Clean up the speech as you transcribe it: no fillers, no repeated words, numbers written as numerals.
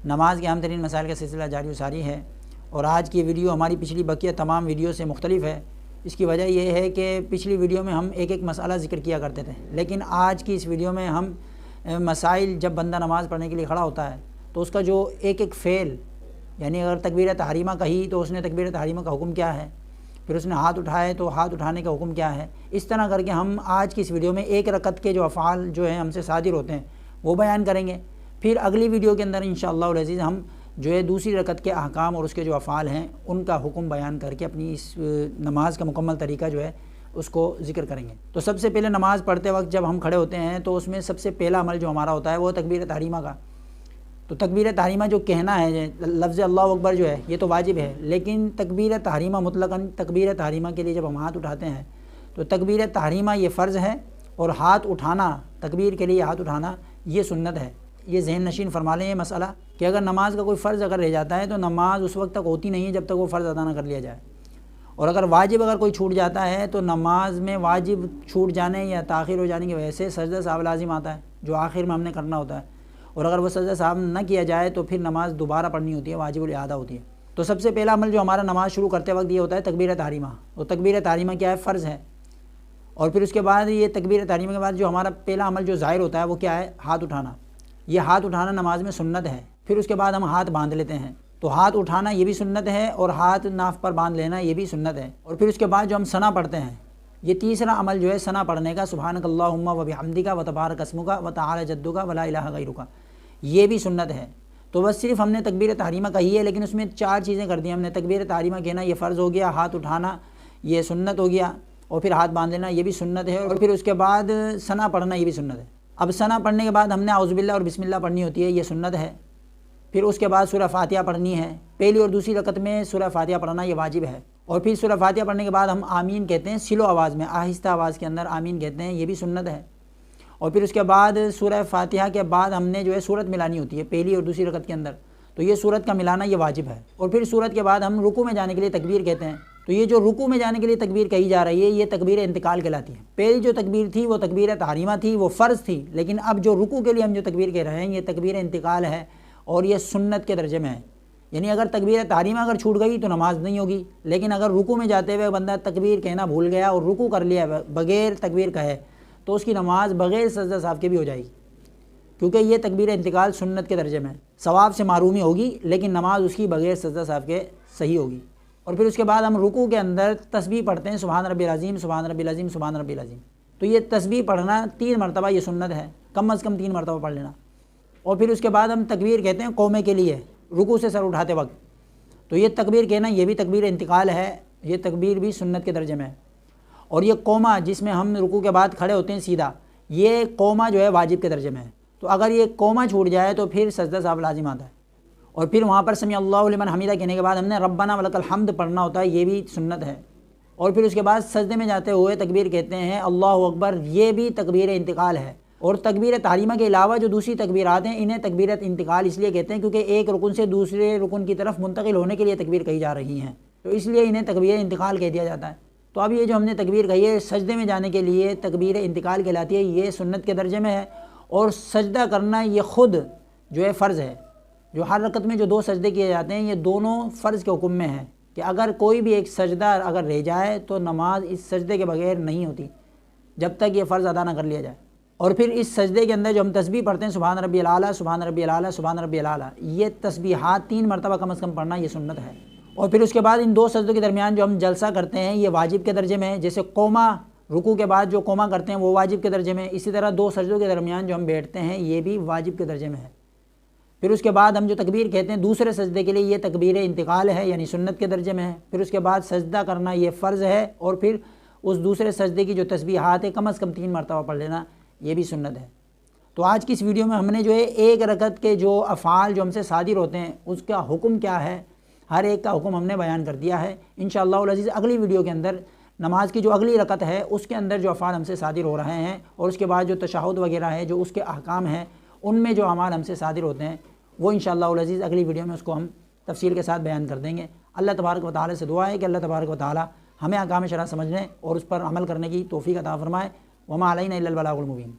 نماز کے اہم ترین مسائل کا سلسلہ جاری و ساری ہے، اور آج کی ویڈیو ہماری پچھلی بقیہ تمام ویڈیو سے مختلف ہے۔ اس کی وجہ یہ ہے کہ پچھلی ویڈیو میں ہم ایک ایک مسئلہ ذکر کیا کرتے تھے، لیکن آج کی اس ویڈیو میں ہم مسائل، جب بندہ نماز پڑھنے کے لیے کھڑا ہوتا ہے تو اس کا جو ایک ایک فعل، یعنی اگر تکبیر تحریمہ کہی تو اس نے تکبیر تحریمہ کا حکم کیا ہے، پھر اس نے ہاتھ اٹھائے تو ہاتھ اٹھانے کا حکم کیا ہے، اس طرح کر کے ہم آج کی اس ویڈیو میں ایک رکعت کے جو افعال جو ہیں ہم سے صادر ہوتے ہیں وہ بیان کریں گے۔ پھر اگلی ویڈیو کے اندر انشاءاللہ العزیز ہم جو ہے دوسری رکعت کے احکام اور اس کے جو افعال ہیں ان کا حکم بیان کر کے اپنی اس نماز کا مکمل طریقہ جو ہے اس کو ذکر کریں گے۔ تو سب سے پہلے نماز پڑھتے وقت جب ہم کھڑے ہوتے ہیں تو اس میں سب سے پہلا عمل جو ہمارا ہوتا ہے وہ تکبیر تحریمہ کا۔ تو تکبیر تحریمہ جو کہنا ہے، لفظ اللہ اکبر جو ہے یہ تو واجب ہے، لیکن تکبیر تحریمہ مطلقاً تکبیر تحریمہ کے لیے جب ہم ہاتھ اٹھاتے ہیں تو تکبیر تحریمہ یہ فرض ہے، اور ہاتھ اٹھانا، تکبیر کے لیے ہاتھ اٹھانا یہ سنت ہے۔ یہ ذہن نشین فرما لیں یہ مسئلہ کہ اگر نماز کا کوئی فرض اگر رہ جاتا ہے تو نماز اس وقت تک ہوتی نہیں ہے جب تک وہ فرض ادا نہ کر لیا جائے، اور اگر واجب اگر کوئی چھوٹ جاتا ہے تو نماز میں واجب چھوٹ جانے یا تاخیر ہو جانے کی وجہ سے سجدہ سہو لازم آتا ہے جو آخر میں ہم نے کرنا ہوتا ہے، اور اگر وہ سجدہ سہو نہ کیا جائے تو پھر نماز دوبارہ پڑھنی ہوتی ہے، واجب الاعادہ ہوتی ہے۔ تو سب سے پہلا عمل جو ہمارا نماز شروع کرتے وقت یہ ہوتا ہے تکبیر تحریمہ۔ تو تکبیر تحریمہ کیا ہے؟ فرض ہے، اور پھر اس کے بعد یہ تکبیر تحریمہ کے بعد جو ہمارا پہلا عمل جو ظاہر ہوتا ہے وہ کیا ہے؟ ہاتھ اٹھانا۔ یہ ہاتھ اٹھانا نماز میں سنت ہے۔ پھر اس کے بعد ہم ہاتھ باندھ لیتے ہیں، تو ہاتھ اٹھانا یہ بھی سنت ہے، اور ہاتھ ناف پر باندھ لینا یہ بھی سنت ہے۔ اور پھر اس کے بعد جو ہم ثنا پڑھتے ہیں، یہ تیسرا عمل جو ہے ثنا پڑھنے کا، سبحانک اللہم و بحمدک و تبارک اسمک و تعالی جدک و لا الہ غیرک، یہ بھی سنت ہے۔ تو بس صرف ہم نے تکبیر تحریمہ کہی ہے، لیکن اس میں 4 چیزیں کر دی ہم نے۔ تکبیر تحریمہ کہنا یہ فرض ہو گیا، ہاتھ اٹھانا یہ سنت ہو گیا، اور پھر ہاتھ باندھ لینا یہ بھی سنت ہے، اور پھر اس کے بعد ثنا پڑھنا یہ بھی سنت ہے۔ اب ثنا پڑھنے کے بعد ہم نے اعوذ باللہ اور بسم اللہ پڑھنی ہوتی ہے، یہ سنت ہے۔ پھر اس کے بعد سورہ فاتحہ پڑھنی ہے، پہلی اور دوسری رکعت میں سورہ فاتحہ پڑھنا یہ واجب ہے۔ اور پھر سورہ فاتحہ پڑھنے کے بعد ہم آمین کہتے ہیں، سلو آواز میں، آہستہ آواز کے اندر آمین کہتے ہیں، یہ بھی سنت ہے۔ اور پھر اس کے بعد سورہ فاتحہ کے بعد ہم نے جو ہے سورت ملانی ہوتی ہے پہلی اور دوسری رکعت کے اندر، تو یہ سورت کا ملانا یہ واجب ہے۔ اور پھر سورت کے بعد ہم رکوع میں جانے کے لیے تکبیر کہتے ہیں، تو یہ جو رکوع میں جانے کے لیے تکبیر کہی جا رہی ہے یہ تکبیر انتقال کہلاتی ہے۔ پہلی جو تکبیر تھی وہ تکبیر تحریمہ تھی، وہ فرض تھی، لیکن اب جو رکوع کے لیے ہم جو تکبیر کہہ رہے ہیں یہ تکبیر انتقال ہے، اور یہ سنت کے درجے میں ہے۔ یعنی اگر تکبیر تحریمہ اگر چھوٹ گئی تو نماز نہیں ہوگی، لیکن اگر رکوع میں جاتے ہوئے بندہ تکبیر کہنا بھول گیا اور رکوع کر لیا بغیر تکبیر کہے تو اس کی نماز بغیر سجدہ سہو کے بھی ہو جائے گی، کیونکہ یہ تکبیر انتقال سنت کے درجے میں ہے۔ ثواب سے محرومی ہوگی، لیکن نماز اس کی بغیر سجدہ سہو کے صحیح ہوگی۔ اور پھر اس کے بعد ہم رکوع کے اندر تسبیح پڑھتے ہیں، سبحان ربی العظیم، سبحان ربی العظیم، سبحان ربی العظیم۔ تو یہ تسبیح پڑھنا 3 مرتبہ یہ سنت ہے، کم از کم 3 مرتبہ پڑھ لینا۔ اور پھر اس کے بعد ہم تکبیر کہتے ہیں قومے کے لیے، رکوع سے سر اٹھاتے وقت، تو یہ تکبیر کہنا یہ بھی تکبیر انتقال ہے، یہ تکبیر بھی سنت کے درجے میں ہے۔ اور یہ قومہ جس میں ہم رکوع کے بعد کھڑے ہوتے ہیں سیدھا، یہ قومہ جو ہے واجب کے درجے میں ہے۔ تو اگر یہ قومہ چھوٹ جائے تو پھر سجدہ سہو لازم آتا ہے، اور پھر وہاں پر سمیع اللہ لمن حمیدہ کہنے کے بعد ہم نے ربنا ولک الحمد پڑھنا ہوتا ہے، یہ بھی سنت ہے۔ اور پھر اس کے بعد سجدے میں جاتے ہوئے تکبیر کہتے ہیں اللہ اکبر، یہ بھی تکبیر انتقال ہے۔ اور تکبیر تحریمہ کے علاوہ جو دوسری تکبیرات ہیں انہیں تکبیرت انتقال اس لیے کہتے ہیں کیونکہ ایک رکن سے دوسرے رکن کی طرف منتقل ہونے کے لیے تکبیر کہی جا رہی ہیں، تو اس لیے انہیں تکبیر انتقال کہہ دیا جاتا ہے۔ تو اب یہ جو ہم نے تکبیر کہی ہے سجدے میں جانے کے لیے تکبیر انتقال کہلاتی ہے، یہ سنت کے درجے میں ہے، اور سجدہ کرنا یہ خود جو ہے فرض ہے۔ جو ہر رکعت میں جو 2 سجدے کیے جاتے ہیں یہ دونوں فرض کے حکم میں ہیں، کہ اگر کوئی بھی ایک سجدہ اگر رہ جائے تو نماز اس سجدے کے بغیر نہیں ہوتی جب تک یہ فرض ادا نہ کر لیا جائے۔ اور پھر اس سجدے کے اندر جو ہم تسبیح پڑھتے ہیں سبحان ربی الاعلیٰ، سبحان ربی الاعلیٰ، سبحان ربی الاعلیٰ، یہ تسبیحات 3 مرتبہ کم از کم پڑھنا یہ سنت ہے۔ اور پھر اس کے بعد ان 2 سجدوں کے درمیان جو ہم جلسہ کرتے ہیں یہ واجب کے درجے میں ہے، جیسے قومہ رکوع کے بعد جو قومہ کرتے ہیں وہ واجب کے درجے میں ہے، اسی طرح 2 سجدوں کے درمیان جو ہم بیٹھتے ہیں یہ بھی واجب کے درجے میں ہے۔ پھر اس کے بعد ہم جو تکبیر کہتے ہیں دوسرے سجدے کے لیے یہ تکبیر انتقال ہے، یعنی سنت کے درجے میں ہے۔ پھر اس کے بعد سجدہ کرنا یہ فرض ہے، اور پھر اس دوسرے سجدے کی جو تسبیحات ہے کم از کم 3 مرتبہ پڑھ لینا یہ بھی سنت ہے۔ تو آج کی اس ویڈیو میں ہم نے جو ہے ایک رکعت کے جو افعال جو ہم سے صادر ہوتے ہیں اس کا حکم کیا ہے، ہر ایک کا حکم ہم نے بیان کر دیا ہے۔ انشاءاللہ العزیز اگلی ویڈیو کے اندر نماز کی جو اگلی رکعت ہے اس کے اندر جو افعال ہم سے صادر ہو رہے ہیں، اور اس کے بعد جو تشہد وغیرہ ہے جو اس کے احکام ہیں ان میں جو اعمال ہم سے صادر ہوتے ہیں وہ انشاءاللہ العزیز اگلی ویڈیو میں اس کو ہم تفصیل کے ساتھ بیان کر دیں گے۔ اللہ تبارک و تعالی سے دعا ہے کہ اللہ تبارک و تعالی ہمیں احکام شرع سمجھنے اور اس پر عمل کرنے کی توفیق عطا فرمائے۔ وما علینا الا البلاغ المبین۔